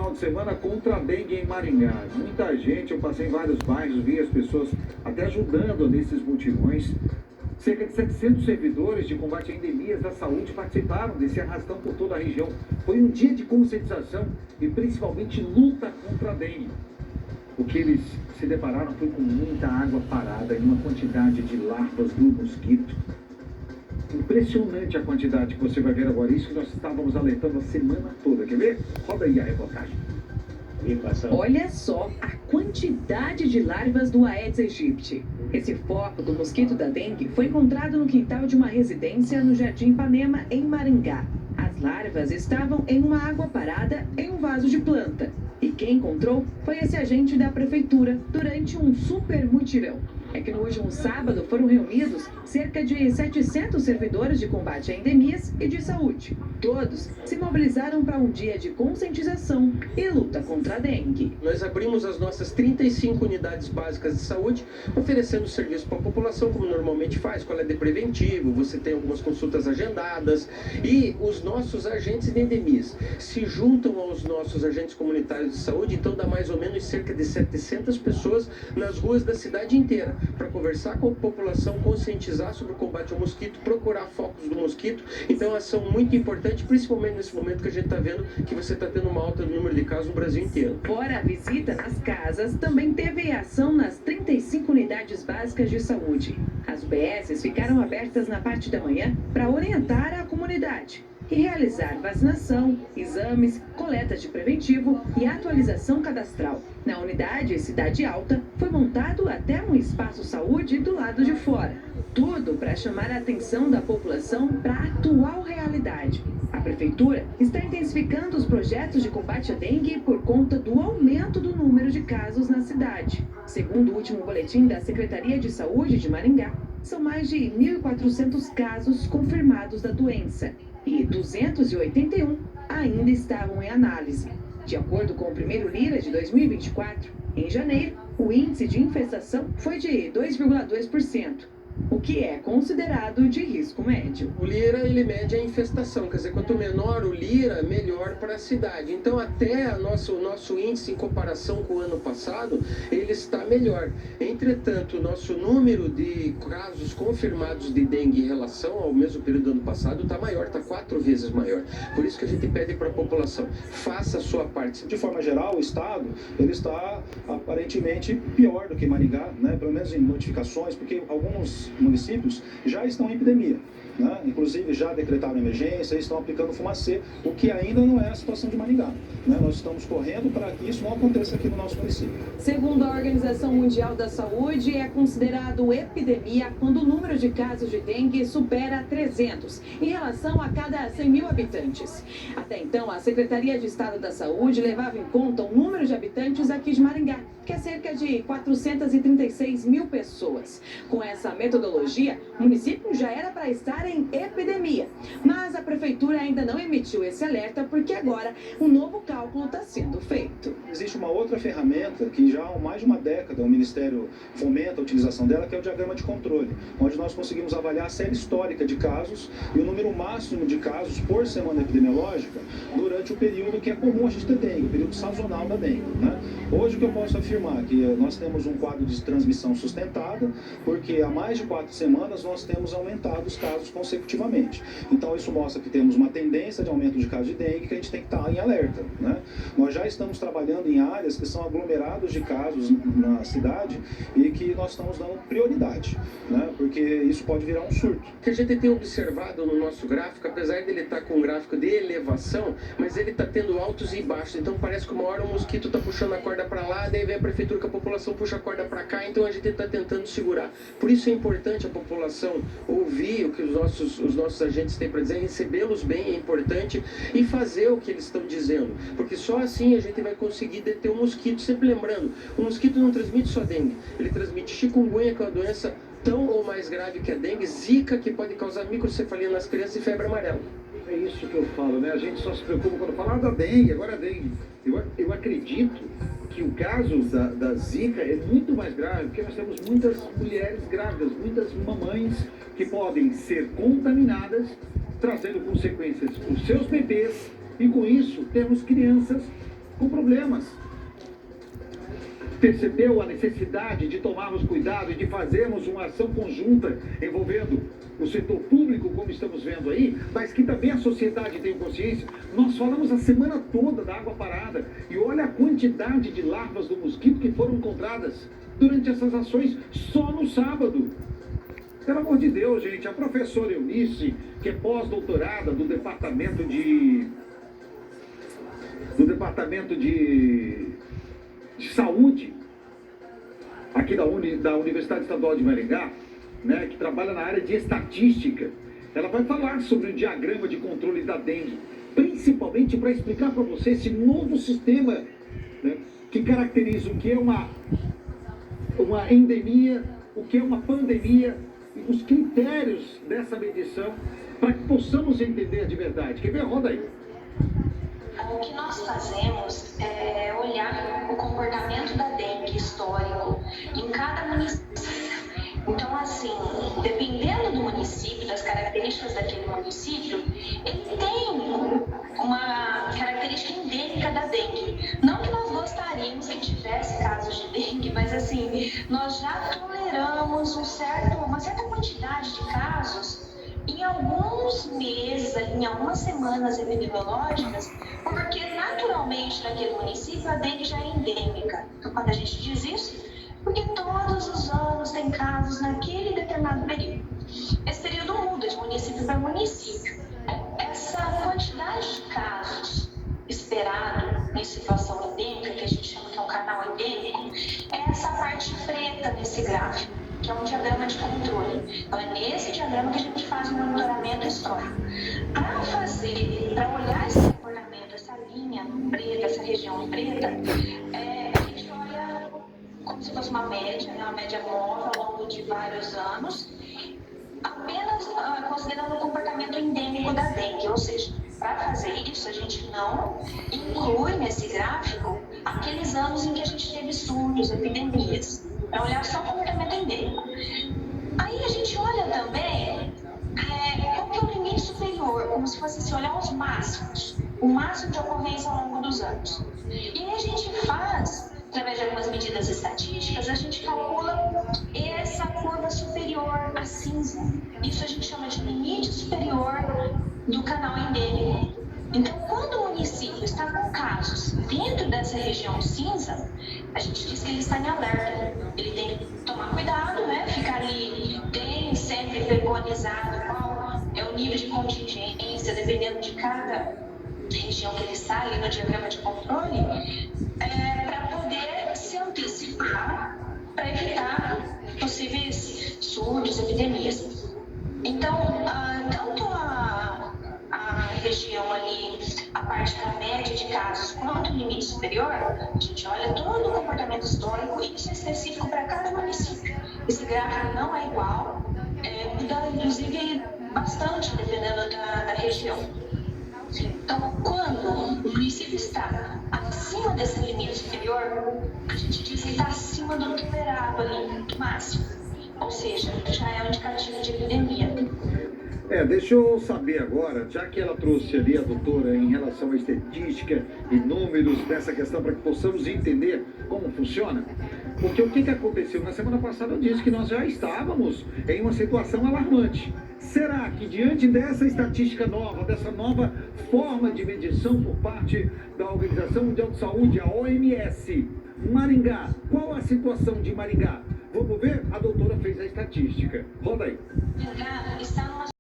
final de semana contra a dengue em Maringá. Muita gente, eu passei em vários bairros, vi as pessoas até ajudando nesses mutirões. Cerca de 700 servidores de combate a endemias da saúde participaram desse arrastão por toda a região. Foi um dia de conscientização e principalmente luta contra a dengue. O que eles se depararam foi com muita água parada e uma quantidade de larvas do mosquito. Impressionante a quantidade que você vai ver agora. Isso que nós estávamos alertando a semana toda. Quer ver? Roda aí a reportagem. Olha só a quantidade de larvas do Aedes aegypti. Esse foco do mosquito da dengue foi encontrado no quintal de uma residência no Jardim Ipanema, em Maringá. As larvas estavam em uma água parada em um vaso de planta. E quem encontrou foi esse agente da prefeitura durante um super mutirão. É que no último sábado foram reunidos cerca de 700 servidores de combate a endemias e de saúde. Todos se mobilizaram para um dia de conscientização e luta contra a dengue. Nós abrimos as nossas 35 unidades básicas de saúde, oferecendo serviço para a população, como normalmente faz, coleta de preventivo, você tem algumas consultas agendadas, e os nossos agentes de endemias se juntam aos nossos agentes comunitários de saúde, então dá mais ou menos cerca de 700 pessoas nas ruas da cidade inteira, para conversar com a população, conscientizar sobre o combate ao mosquito, procurar focos do mosquito. Então, uma ação muito importante, principalmente nesse momento que a gente está vendo que você está tendo uma alta no número de casos no Brasil inteiro. Fora a visita nas casas, também teve ação nas 35 unidades básicas de saúde. As UBSs ficaram abertas na parte da manhã para orientar a comunidade e realizar vacinação, exames, coletas de preventivo e atualização cadastral. Na unidade Cidade Alta, foi montado até um espaço saúde do lado de fora. Tudo para chamar a atenção da população para a atual realidade. A prefeitura está intensificando os projetos de combate à dengue por conta do aumento do número de casos na cidade. Segundo o último boletim da Secretaria de Saúde de Maringá, são mais de 1.400 casos confirmados da doença e 281 ainda estavam em análise. De acordo com o primeiro Lira de 2024, em janeiro, o índice de infestação foi de 2,2%. O que é considerado de risco médio. O Lira, ele mede a infestação, quer dizer, quanto menor o Lira, melhor para a cidade. Então, até o nosso índice em comparação com o ano passado, ele está melhor. Entretanto, o nosso número de casos confirmados de dengue em relação ao mesmo período do ano passado está maior, está 4 vezes maior. Por isso que a gente pede para a população, faça a sua parte. De forma geral, o Estado ele está aparentemente pior do que Maringá, né? Pelo menos em notificações, porque alguns municípios já estão em epidemia, né? Inclusive já decretaram emergência e estão aplicando fumacê, o que ainda não é a situação de Maringá, né? Nós estamos correndo para que isso não aconteça aqui no nosso município. Segundo a Organização Mundial da Saúde, é considerado epidemia quando o número de casos de dengue supera 300 em relação a cada 100 mil habitantes. Até então, a Secretaria de Estado da Saúde levava em conta o número de habitantes aqui de Maringá, que é cerca de 436 mil pessoas. Com essa metodologia, o município já era para estar em epidemia. Mas a prefeitura ainda não emitiu esse alerta porque agora um novo cálculo está sendo feito. Existe uma outra ferramenta que já há mais de uma década o Ministério fomenta a utilização dela, que é o diagrama de controle, onde nós conseguimos avaliar a série histórica de casos e o número máximo de casos por semana epidemiológica durante o período que é comum a gente ter dengue, o período sazonal da dengue, né? Hoje o que eu posso afirmar é que nós temos um quadro de transmissão sustentada, porque há mais de 4 semanas nós temos aumentado os casos consecutivamente. Então isso mostra que temos uma tendência de aumento de casos de dengue que a gente tem que estar em alerta, né? Nós já estamos trabalhando em áreas que são aglomerados de casos na cidade e que nós estamos dando prioridade, né? Porque isso pode virar um surto. O que a gente tem observado no nosso gráfico, apesar dele estar com um gráfico de elevação, mas ele está tendo altos e baixos. Então parece que uma hora o mosquito está puxando a corda para lá, daí vem a prefeitura que a população puxa a corda para cá, então a gente está tentando segurar. Por isso é importante a população ouvir o que os nossos agentes têm para dizer, recebê-los bem é importante e fazer o que eles estão dizendo, porque só assim a gente vai conseguir deter o mosquito. Sempre lembrando, o mosquito não transmite só dengue, ele transmite chikungunya, que é uma doença tão ou mais grave que a dengue, zika, que pode causar microcefalia nas crianças, e febre amarela. É isso que eu falo, né? A gente só se preocupa quando fala da dengue, agora é dengue. Eu acredito que o caso da zika é muito mais grave, porque nós temos muitas mulheres grávidas, muitas mamães que podem ser contaminadas, trazendo consequências para os seus bebês, e com isso temos crianças com problemas. Percebeu a necessidade de tomarmos cuidado e de fazermos uma ação conjunta envolvendo o setor público, como estamos vendo aí, mas que também a sociedade tem consciência. Nós falamos a semana toda da água parada e olha a quantidade de larvas do mosquito que foram encontradas durante essas ações só no sábado. Pelo amor de Deus, gente, a professora Eunice, que é pós-doutorada do Departamento de Saúde, aqui da Universidade Estadual de Maringá, né, que trabalha na área de estatística, ela vai falar sobre o diagrama de controle da dengue, principalmente para explicar para você esse novo sistema, né, que caracteriza o que é uma endemia, o que é uma pandemia, e os critérios dessa medição, para que possamos entender de verdade. Quer ver? Roda aí. O que nós fazemos é olhar o comportamento da dengue histórico em cada município. Então, assim, dependendo do município, das características daquele município, ele tem uma característica endêmica da dengue. Não que nós gostaríamos que tivesse casos de dengue, mas assim, nós já toleramos uma certa quantidade de casos em alguns meses, em algumas semanas epidemiológicas, porque naturalmente naquele município a dengue já é endêmica. Então, quando a gente diz isso, porque todos os anos tem casos naquele determinado período. Esse período muda de município para município. Essa quantidade de casos esperado em situação endêmica, que a gente chama que é um canal endêmico, é essa parte preta nesse gráfico, que é um diagrama de controle. Então, é nesse diagrama que a gente faz o monitoramento histórico. Para olhar esse comportamento, essa linha preta, essa região preta, a gente olha como se fosse uma média, né? Uma média móvel ao longo de vários anos, apenas considerando o comportamento endêmico da dengue, ou seja, para fazer isso, a gente não inclui nesse gráfico aqueles anos em que a gente teve surtos, epidemias, para olhar só o comportamento endêmico. Aí a gente olha também qual que é o limite superior, como se fosse olhar os máximos, o máximo de ocorrência ao longo dos anos. E aí a gente faz, através de algumas medidas estatísticas, a gente calcula essa curva superior, a cinza. Isso a gente chama de limite superior do canal endêmico. Então, quando o município está com casos dentro dessa região cinza, a gente diz que ele está em alerta. Ele tem que tomar cuidado, né? Ficar ali, tem sempre preconizado qual é o nível de contingência, dependendo de cada região que ele está ali no diagrama de controle, para poder se antecipar, para evitar possíveis surtos, epidemias. Então, tanto a região ali, a parte da média de casos, quanto o limite superior, a gente olha todo o comportamento histórico e isso é específico para cada município. Esse gráfico não é igual, muda inclusive bastante dependendo da região. Então, quando o município está acima desse limite superior, a gente diz que está acima do tolerado ali, do máximo. Ou seja, já é um indicativo de epidemia. Deixa eu saber agora, já que ela trouxe ali a doutora em relação à estatística e números dessa questão para que possamos entender como funciona, porque o que aconteceu? Na semana passada eu disse que nós já estávamos em uma situação alarmante. Será que diante dessa estatística nova, dessa nova forma de medição por parte da Organização Mundial de Saúde, a OMS, Maringá, qual a situação de Maringá? Vamos ver? A doutora fez a estatística. Roda aí. Maringá está numa